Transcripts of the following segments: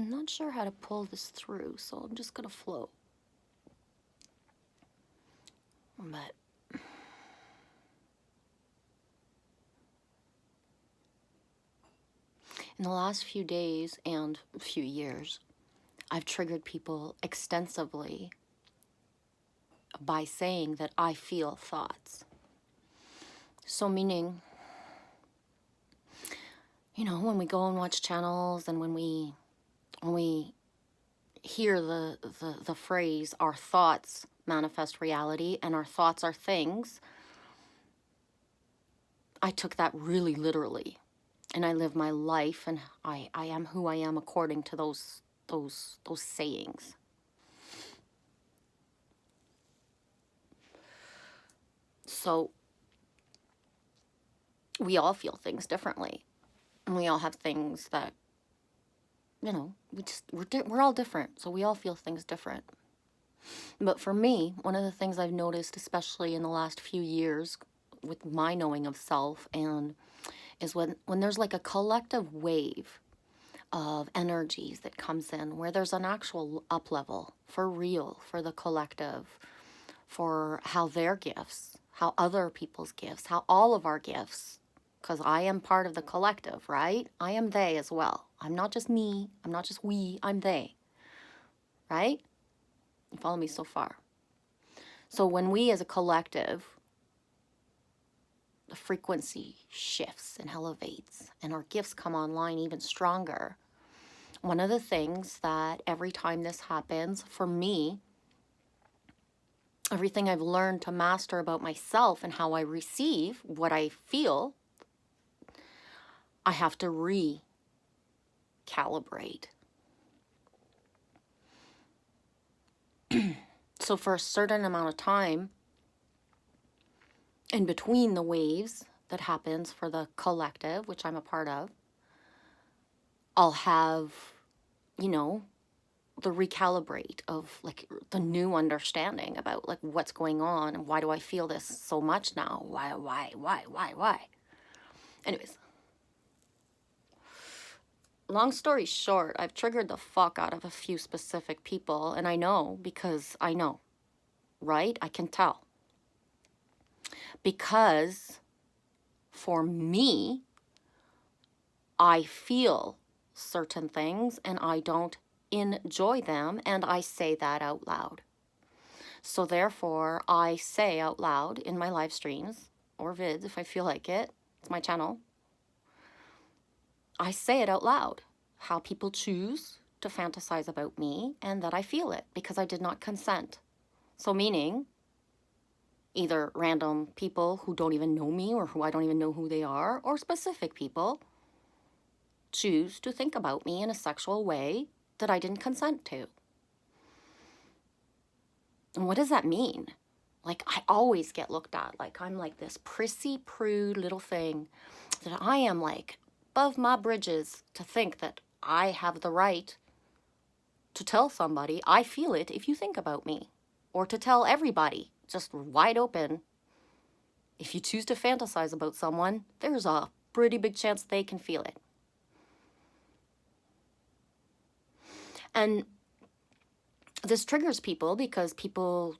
I'm not sure how to pull this through, so I'm just gonna flow. But in the last few days and a few years, I've triggered people extensively by saying that I feel thoughts. So meaning, you know, when we go and watch channels and when we hear the phrase, our thoughts manifest reality and our thoughts are things, I took that really literally. And I live my life and I am who I am according to those sayings. So we all feel things differently. And we all have things that, you know, we're all different. So we all feel things different. But for me, one of the things I've noticed, especially in the last few years with my knowing of self, and is when there's like a collective wave of energies that comes in where there's an actual up level for real, for the collective, for how their gifts, how other people's gifts, how all of our gifts, because I am part of the collective, right? I am they as well. I'm not just me, I'm not just we, I'm they, right? You follow me so far? So when we as a collective, the frequency shifts and elevates and our gifts come online even stronger. One of the things that every time this happens, for me, everything I've learned to master about myself and how I receive what I feel, I have to recalibrate. So for a certain amount of time, in between the waves that happens for the collective, which I'm a part of, I'll have, you know, the recalibrate of like the new understanding about like what's going on and why do I feel this so much now? Why? Anyways, long story short, I've triggered the fuck out of a few specific people, and I know because I know, right? I can tell. Because for me, I feel certain things and I don't enjoy them, and I say that out loud. So therefore, I say out loud in my live streams or vids if I feel like it. It's my channel. I say it out loud, how people choose to fantasize about me and that I feel it because I did not consent. So meaning, either random people who don't even know me or who I don't even know who they are, or specific people choose to think about me in a sexual way that I didn't consent to. And what does that mean? Like, I always get looked at like I'm like this prissy prude little thing, that I am like above my bridges to think that I have the right to tell somebody I feel it if you think about me, or to tell everybody just wide open, if you choose to fantasize about someone, there's a pretty big chance they can feel it. And this triggers people because people,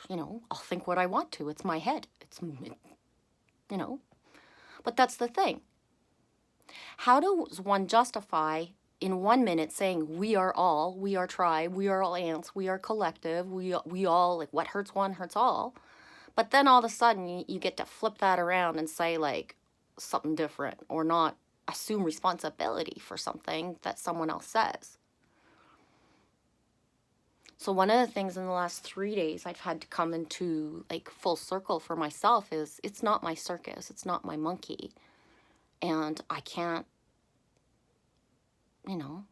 you know, I'll think what I want to. It's my head. You know. But that's the thing. How does one justify in 1 minute saying we are all, we are tribe, we are all ants, we are collective, we all, like what hurts one hurts all. But then all of a sudden you get to flip that around and say like something different, or not assume responsibility for something that someone else says. So one of the things in the last 3 days I've had to come into like full circle for myself is it's not my circus, it's not my monkey. And I can't, you know,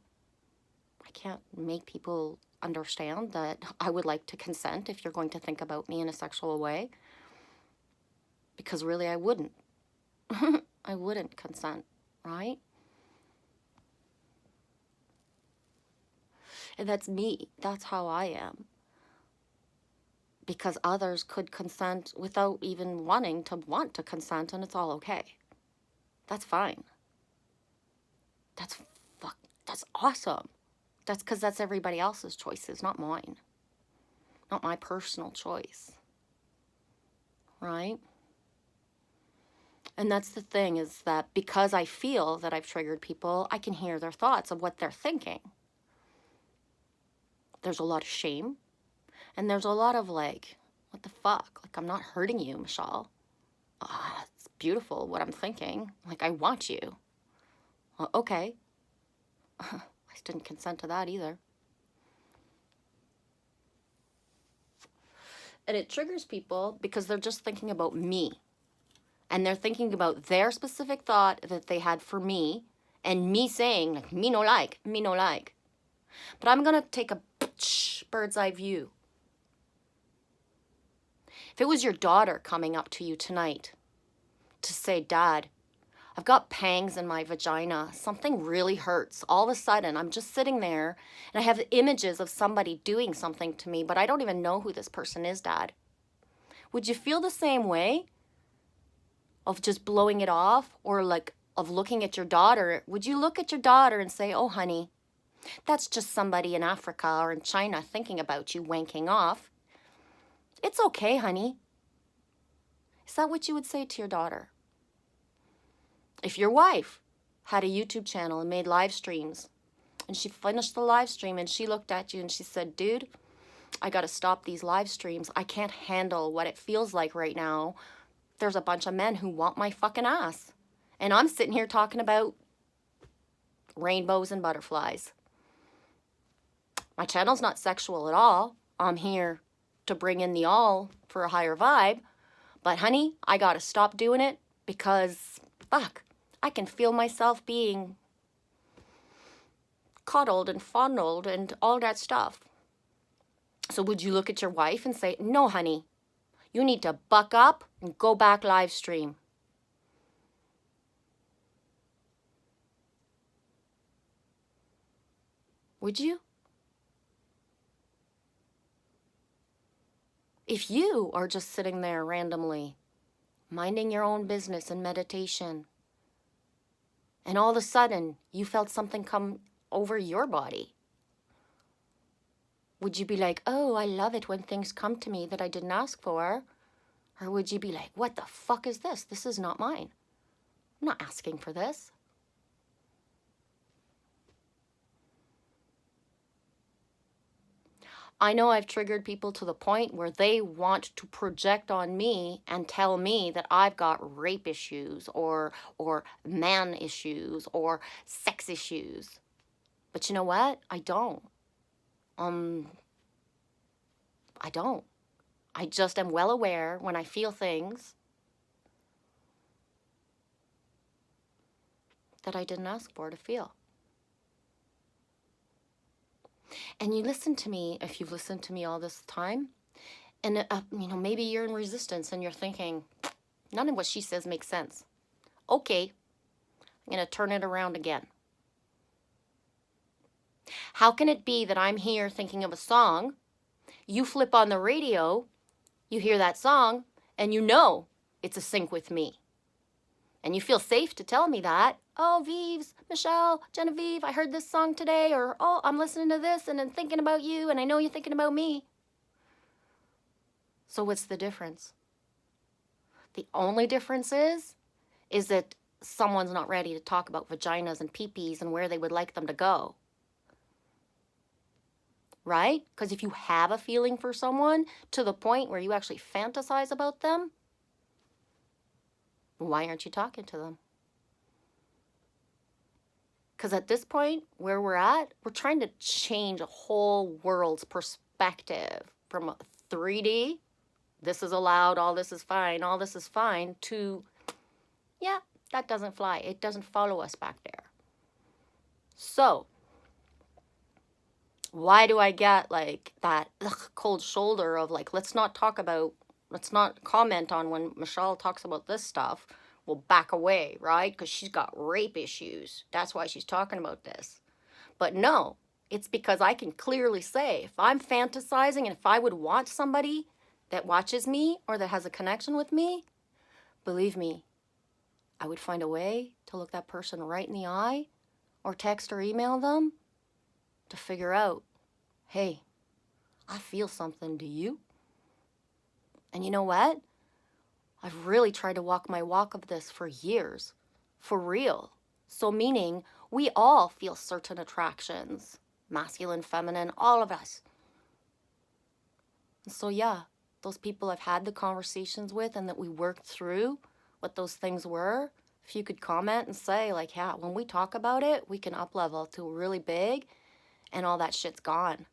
I can't make people understand that I would like to consent if you're going to think about me in a sexual way. Because really I wouldn't. I wouldn't consent, right? And that's me. That's how I am. Because others could consent without even wanting to want to consent, and it's all okay. That's fine. That's awesome. That's because that's everybody else's choices, not mine. Not my personal choice. Right? And that's the thing, is that because I feel that I've triggered people, I can hear their thoughts of what they're thinking. There's a lot of shame. And there's a lot of like, what the fuck? Like, I'm not hurting you, Michelle. It's beautiful what I'm thinking. Like, I want you. Well, okay. I didn't consent to that either. And it triggers people because they're just thinking about me. And they're thinking about their specific thought that they had for me, and me saying, like, me no like, me no like. But I'm going to take a bird's eye view. If it was your daughter coming up to you tonight to say, Dad, I've got pangs in my vagina. Something really hurts. All of a sudden, I'm just sitting there and I have images of somebody doing something to me, but I don't even know who this person is, Dad. Would you feel the same way? Of just blowing it off, or like of looking at your daughter? Would you look at your daughter and say, oh, honey, that's just somebody in Africa or in China thinking about you, wanking off. It's okay, honey. Is that what you would say to your daughter? If your wife had a YouTube channel and made live streams, and she finished the live stream and she looked at you and she said, dude, I got to stop these live streams. I can't handle what it feels like right now. There's a bunch of men who want my fucking ass. And I'm sitting here talking about rainbows and butterflies. My channel's not sexual at all. I'm here to bring in the all for a higher vibe. But honey, I gotta stop doing it because, fuck, I can feel myself being coddled and fondled and all that stuff. So would you look at your wife and say, no, honey, you need to buck up and go back live stream? Would you? If you are just sitting there randomly, minding your own business in meditation, and all of a sudden you felt something come over your body, would you be like, oh, I love it when things come to me that I didn't ask for? Or would you be like, what the fuck is this? This is not mine. I'm not asking for this. I know I've triggered people to the point where they want to project on me and tell me that I've got rape issues or man issues or sex issues. But you know what? I don't. I don't. I just am well aware when I feel things that I didn't ask for to feel. And you listen to me, if you've listened to me all this time, and maybe you're in resistance and you're thinking, none of what she says makes sense. Okay, I'm going to turn it around again. How can it be that I'm here thinking of a song, you flip on the radio, you hear that song, and you know it's a sync with me? And you feel safe to tell me that. Oh, Vives, Michelle, Genevieve, I heard this song today. Or, oh, I'm listening to this and I'm thinking about you and I know you're thinking about me. So what's the difference? The only difference is that someone's not ready to talk about vaginas and peepees and where they would like them to go. Right? Because if you have a feeling for someone to the point where you actually fantasize about them, why aren't you talking to them? Because at this point, where we're at, we're trying to change a whole world's perspective from a 3D, this is allowed, all this is fine, to, yeah, that doesn't fly. It doesn't follow us back there. So, why do I get like that cold shoulder of like, let's not comment on when Michelle talks about this stuff. We'll back away, right? Because she's got rape issues. That's why she's talking about this. But no, it's because I can clearly say if I'm fantasizing and if I would want somebody that watches me or that has a connection with me, believe me, I would find a way to look that person right in the eye or text or email them to figure out, hey, I feel something, do you? And you know what? I've really tried to walk my walk of this for years, for real. So meaning, we all feel certain attractions, masculine, feminine, all of us. And so yeah, those people I've had the conversations with and that we worked through what those things were, if you could comment and say like, yeah, when we talk about it, we can up level to really big and all that shit's gone.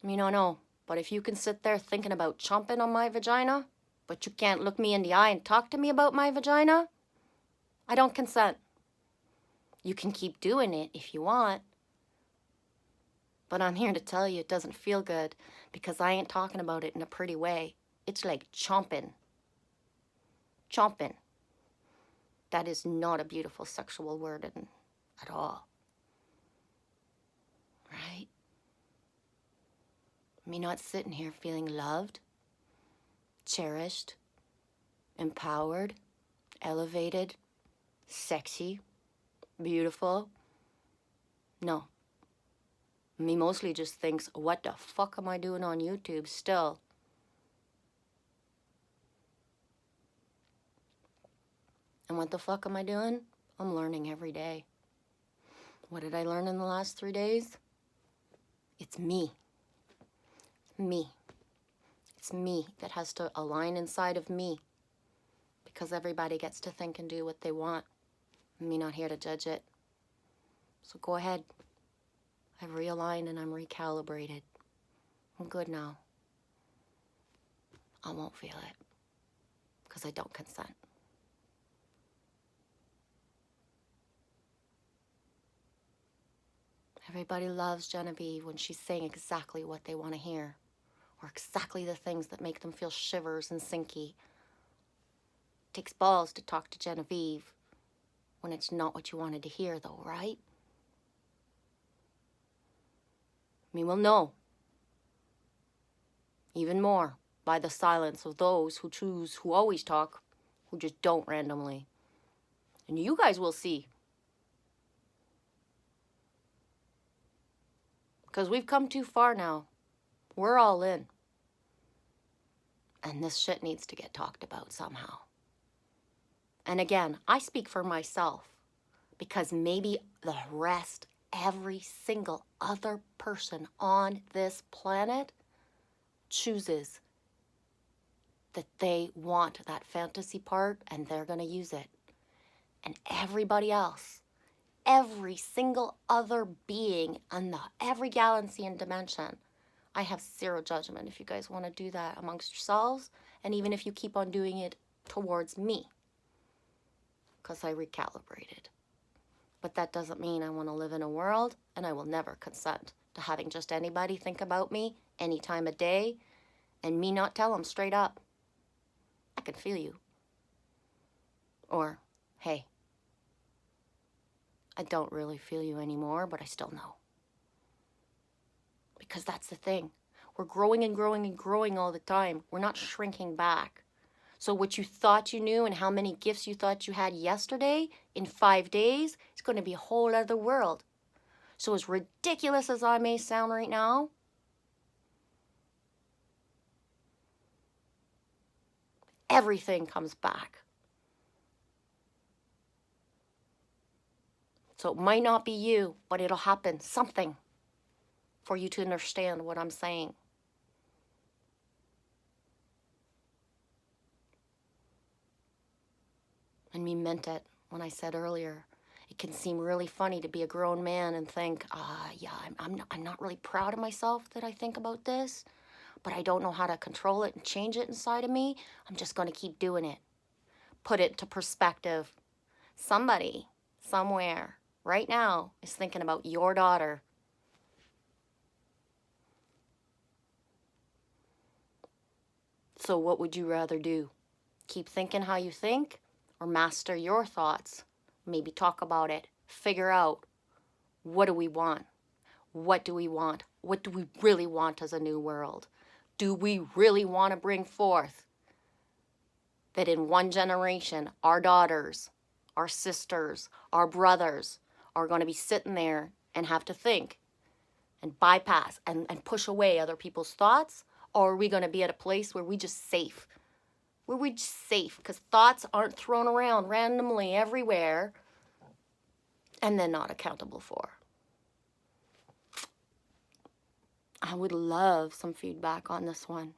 I mean, I know, but if you can sit there thinking about chomping on my vagina, but you can't look me in the eye and talk to me about my vagina, I don't consent. You can keep doing it if you want, but I'm here to tell you it doesn't feel good because I ain't talking about it in a pretty way. It's like chomping. Chomping. That is not a beautiful sexual word at all. Right? Me not sitting here feeling loved, cherished, empowered, elevated, sexy, beautiful. No. Me mostly just thinks, what the fuck am I doing on YouTube still? And what the fuck am I doing? I'm learning every day. What did I learn in the last 3 days? It's me. Me. It's me that has to align inside of me. Because everybody gets to think and do what they want. Me not here to judge it. So go ahead. I've realigned and I'm recalibrated. I'm good now. I won't feel it. Because I don't consent. Everybody loves Genevieve when she's saying exactly what they want to hear. Or exactly the things that make them feel shivers and sinky. It takes balls to talk to Genevieve when it's not what you wanted to hear, though, right? Me will know. Even more by the silence of those who choose, who always talk, who just don't randomly. And you guys will see. Because we've come too far now. We're all in. And this shit needs to get talked about somehow. And again, I speak for myself. Because maybe the rest, every single other person on this planet chooses that they want that fantasy part and they're going to use it. And everybody else, every single other being on every galaxy and dimension, I have zero judgment if you guys want to do that amongst yourselves, and even if you keep on doing it towards me, because I recalibrated. But that doesn't mean I want to live in a world, and I will never consent to having just anybody think about me any time of day, and me not tell them straight up, I can feel you. Or, hey, I don't really feel you anymore, but I still know. Because that's the thing. We're growing and growing and growing all the time. We're not shrinking back. So what you thought you knew and how many gifts you thought you had yesterday, in 5 days, it's going to be a whole other world. So as ridiculous as I may sound right now, everything comes back. So it might not be you, but it'll happen, something, for you to understand what I'm saying. And me meant it when I said earlier, it can seem really funny to be a grown man and think, yeah, I'm not really proud of myself that I think about this, but I don't know how to control it and change it inside of me. I'm just going to keep doing it. Put it to perspective. Somebody, somewhere, right now, is thinking about your daughter. So what would you rather do? Keep thinking how you think, or master your thoughts? Maybe talk about it. Figure out, what do we want? What do we want? What do we really want as a new world? Do we really want to bring forth that in one generation, our daughters our sisters, our brothers are going to be sitting there and have to think and bypass and push away other people's thoughts? Or are we going to be at a place where we just safe? Where we just safe because thoughts aren't thrown around randomly everywhere and then not accountable for? I would love some feedback on this one.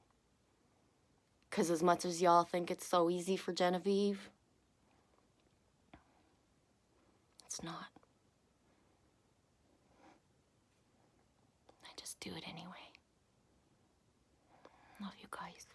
Because as much as y'all think it's so easy for Genevieve, it's not. I just do it anyway. Love you guys.